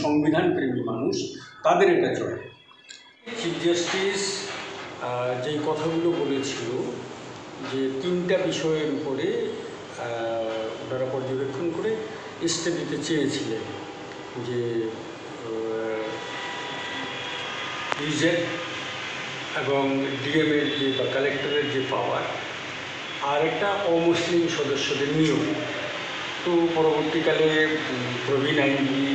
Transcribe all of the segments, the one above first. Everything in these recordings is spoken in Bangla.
সংবিধান প্রেমী মানুষ, তাদের এটা চলে। চিফ জাস্টিস যেই কথাগুলো বলেছিল যে 3টা বিষয়ের উপরে ওনারা পর্যবেক্ষণ করে স্টে দিতে চেয়েছিলেন, যে রিজেক্ট এবং ডিএমের যে বা কালেক্টরের যে পাওয়ার, আর একটা অমুসলিম সদস্যদের নিয়োগ। তো পরবর্তীকালে প্রবীণ আইনজীবী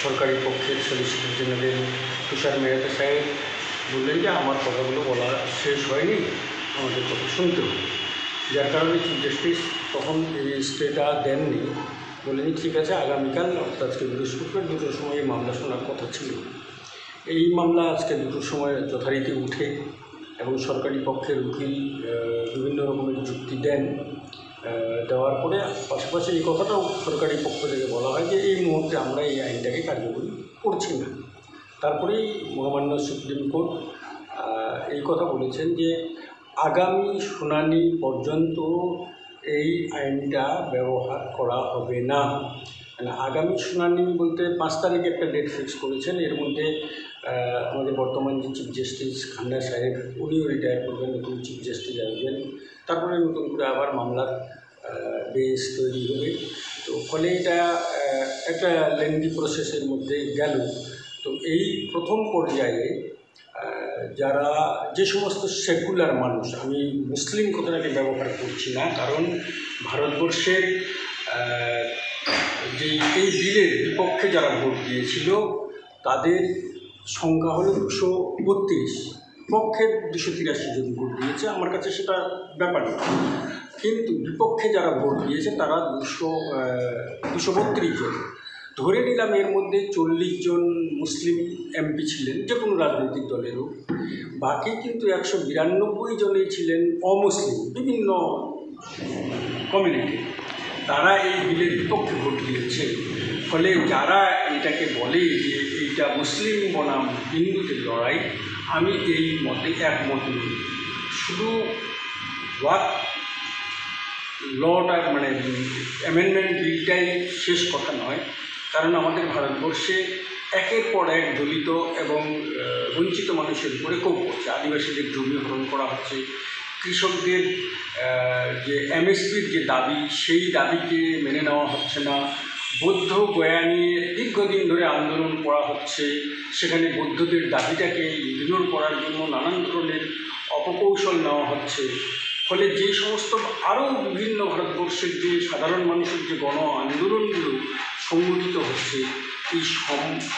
সরকারি পক্ষের সলিসিটর জেনারেল তুষার মেহতা সাহেব বললেন যে আমার কথাগুলো বলা শেষ হয়নি, আমাদের কথা শুনতে হবে। যার কারণে চিফ জাস্টিস তখন এই স্টেটা দেননি, বললেন ঠিক আছে আগামীকাল অর্থাৎ আজকে বৃহস্পতিবার 2টার সময় এই মামলা শোনার কথা ছিল। এই মামলা আজকে 2টার সময় যথারীতি উঠে এবং সরকারি পক্ষের উকিল বিভিন্ন রকমের যুক্তি দেওয়ার পরে পাশাপাশি এই কথাটাও সরকারি পক্ষ থেকে বলা হয় যে এই মুহূর্তে আমরা এই আইনটাকে কার্যকরী করছি না। তারপরেই মহামান্য সুপ্রিম কোর্ট এই কথা বলেছেন যে আগামী শুনানি পর্যন্ত এই আইনটা ব্যবহার করা হবে না। মানে আগামী শুনানি বলতে 5 তারিখে একটা ডেট ফিক্স করেছেন। এর মধ্যে আমাদের বর্তমান যে চিফ জাস্টিস খান্না সাহেব উনিও রিটায়ার করবেন, নতুন চিফ জাস্টিস আসবেন, তারপরে নতুন করে আবার মামলার বেস তৈরি হবে। তো ফলে এটা একটা লেন্দি প্রসেসের মধ্যে গেল। তো এই প্রথম পর্যায়ে যারা যে সমস্ত সেকুলার মানুষ, আমি মুসলিম কথাটাকে ব্যবহার করছি না, কারণ ভারতবর্ষের যে এই বিলের বিপক্ষে যারা ভোট দিয়েছিল তাদের সংখ্যা হলো 232, পক্ষের 283 জন ভোট দিয়েছে। আমার কাছে সেটা ব্যাপার না, কিন্তু বিপক্ষে যারা ভোট দিয়েছে তারা 232 জন। ধরে নিলাম এর মধ্যে 40 জন মুসলিম এমপি ছিলেন, যে কোনো রাজনৈতিক দলেরও। বাকি কিন্তু 192 জনেই ছিলেন অমুসলিম, বিভিন্ন কমিউনিটি। তারা এই বিলের বিপক্ষে ভোট দিয়েছে। ফলে যারা এটাকে বলে যে এইটা মুসলিম বনাম হিন্দুদের লড়াই, আমি এই মতে একমত নই। শুধু লটা মানে অ্যামেন্ডমেন্ট বিলটাই শেষ কথা নয়, কারণ আমাদের ভারতবর্ষে একের পর এক দলিত এবং বঞ্চিত মানুষের উপরে ক্ষোভ করছে। আদিবাসীদের জমি হরণ করা হচ্ছে, কৃষকদের যে এমএসপির যে দাবি, সেই দাবিকে মেনে নেওয়া হচ্ছে না। বৌদ্ধ গয়া নিয়ে দীর্ঘদিন ধরে আন্দোলন করা হচ্ছে, সেখানে বৌদ্ধদের দাবিটাকে ইগনোর করার জন্য নানান ধরনের অপকৌশল নেওয়া হচ্ছে। ফলে যে সমস্ত আরও বিভিন্ন ভারতবর্ষের যে সাধারণ মানুষের যে গণ আন্দোলনগুলো সংগঠিত হচ্ছে, এই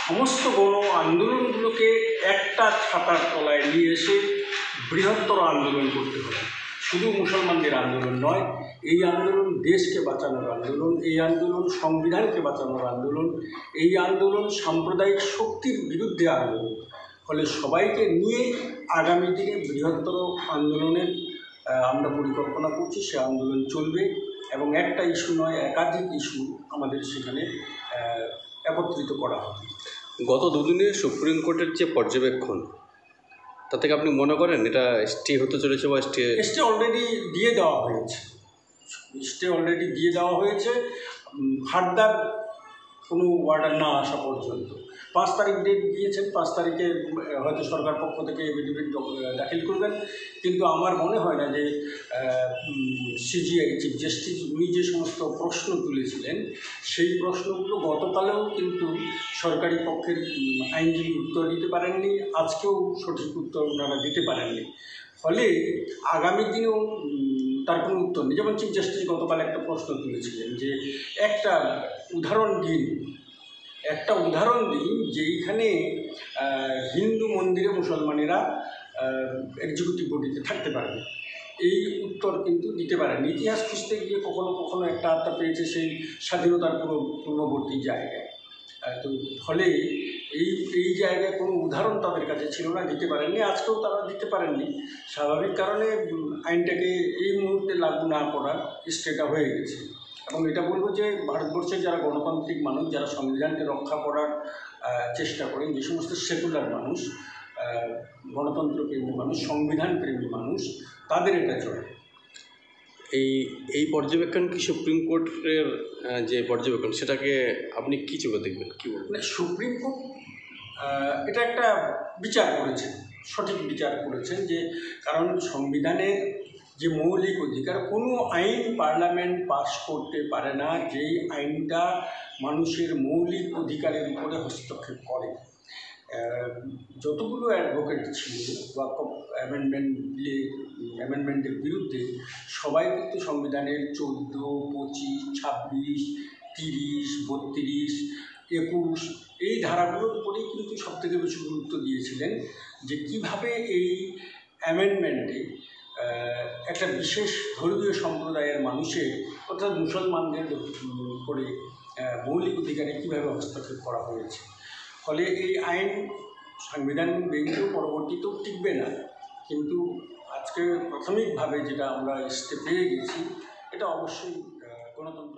সমস্ত গণ আন্দোলনগুলোকে একটা ছাতার তলায় নিয়ে এসে বৃহত্তর আন্দোলন করতে হবে। শুধু মুসলমানদের আন্দোলন নয়, এই আন্দোলন দেশকে বাঁচানোর আন্দোলন, এই আন্দোলন সংবিধানকে বাঁচানোর আন্দোলন, এই আন্দোলন সাম্প্রদায়িক শক্তির বিরুদ্ধে আন্দোলন। ফলে সবাইকে নিয়ে আগামী দিনে বৃহত্তর আন্দোলনের আমরা পরিকল্পনা করছি। সে আন্দোলন চলবে এবং একটা ইস্যু নয়, একাধিক ইস্যু আমাদের সেখানে একত্রিত করা হবে। গত দুদিনে সুপ্রিম কোর্টের যে পর্যবেক্ষণ, তা থেকে আপনি মনে করেন এটা স্টে হতে চলেছে বা স্টে অলরেডি দিয়ে দেওয়া হয়েছে, ফার্দার কোনো অর্ডার না আসা পর্যন্ত। 5 তারিখ ডেট দিয়েছেন, 5 তারিখে হয়তো সরকার পক্ষ থেকে এফিডেভিট দাখিল করবেন। কিন্তু আমার মনে হয় না যে সিজিআই চিফ জাস্টিস উনি যে সমস্ত প্রশ্ন তুলেছিলেন, সেই প্রশ্নগুলো গতকালেও কিন্তু সরকারি পক্ষের আইনজীবী উত্তর দিতে পারেননি, আজকেও সঠিক উত্তর ওনারা দিতে পারেননি। ফলে আগামী দিনেও তার কোনো উত্তর নেই। যেমন চিফ জাস্টিস গতকাল একটা প্রশ্ন তুলেছিলেন যে একটা উদাহরণ দিন যেইখানে হিন্দু মন্দিরে মুসলমানেরা এক্সিকিউটিভ বডিতে থাকতে পারবে। এই উত্তর কিন্তু দিতে পারেন। ইতিহাস খুঁজতে গিয়ে কখনো একটা আত্মা পেয়েছে সেই স্বাধীনতার পূর্ববর্তী জায়গায়। তো ফলে এই জায়গায় কোনো উদাহরণ তাদের কাছে ছিল না, দিতে পারেননি, আজকেও তারা দিতে পারেননি। স্বাভাবিক কারণে আইনটাকে এই মুহূর্তে লাগু না করার স্টেটা হয়ে গেছে। এবং এটা বলবো যে ভারতবর্ষের যারা গণতান্ত্রিক মানুষ, যারা সংবিধানকে রক্ষা করার চেষ্টা করেন, যে সমস্ত সেকুলার মানুষ, গণতন্ত্রপ্রেমী মানুষ, সংবিধান প্রেমী মানুষ, তাদের এটা চলে। এই এই পর্যবেক্ষণ কি সুপ্রিম কোর্টের যে পর্যবেক্ষণ সেটাকে আপনি কী চোখে দেখবেন, কী বলবেন? মানে সুপ্রিম কোর্ট এটা একটা বিচার করেছেন, সঠিক বিচার করেছেন যে কারণ সংবিধানে যে মৌলিক অধিকার, কোনো আইন পার্লামেন্ট পাস করতে পারে না যেই আইনটা মানুষের মৌলিক অধিকারের উপরে হস্তক্ষেপ করে। যতগুলো অ্যাডভোকেট ছিল ওয়াকফ অ্যামেন্ডমেন্টের বিরুদ্ধে সবাই কিন্তু সংবিধানের 14, 25, 26, 30, 32, 21 এই ধারাগুলোর উপরেই কিন্তু সবথেকে বেশি গুরুত্ব দিয়েছিলেন যে কীভাবে এই অ্যামেন্ডমেন্টে একটা বিশেষ ধর্মীয় সম্প্রদায়ের মানুষের অর্থাৎ মুসলমানদের উপরে মৌলিক অধিকারে কীভাবে হস্তক্ষেপ করা হয়েছে। ফলে এই আইন সংবিধান বেঞ্চেও পরবর্তীতেও টিকবে না, কিন্তু আজকে প্রাথমিকভাবে যেটা আমরা পেয়ে গেছি এটা অবশ্যই গণতন্ত্র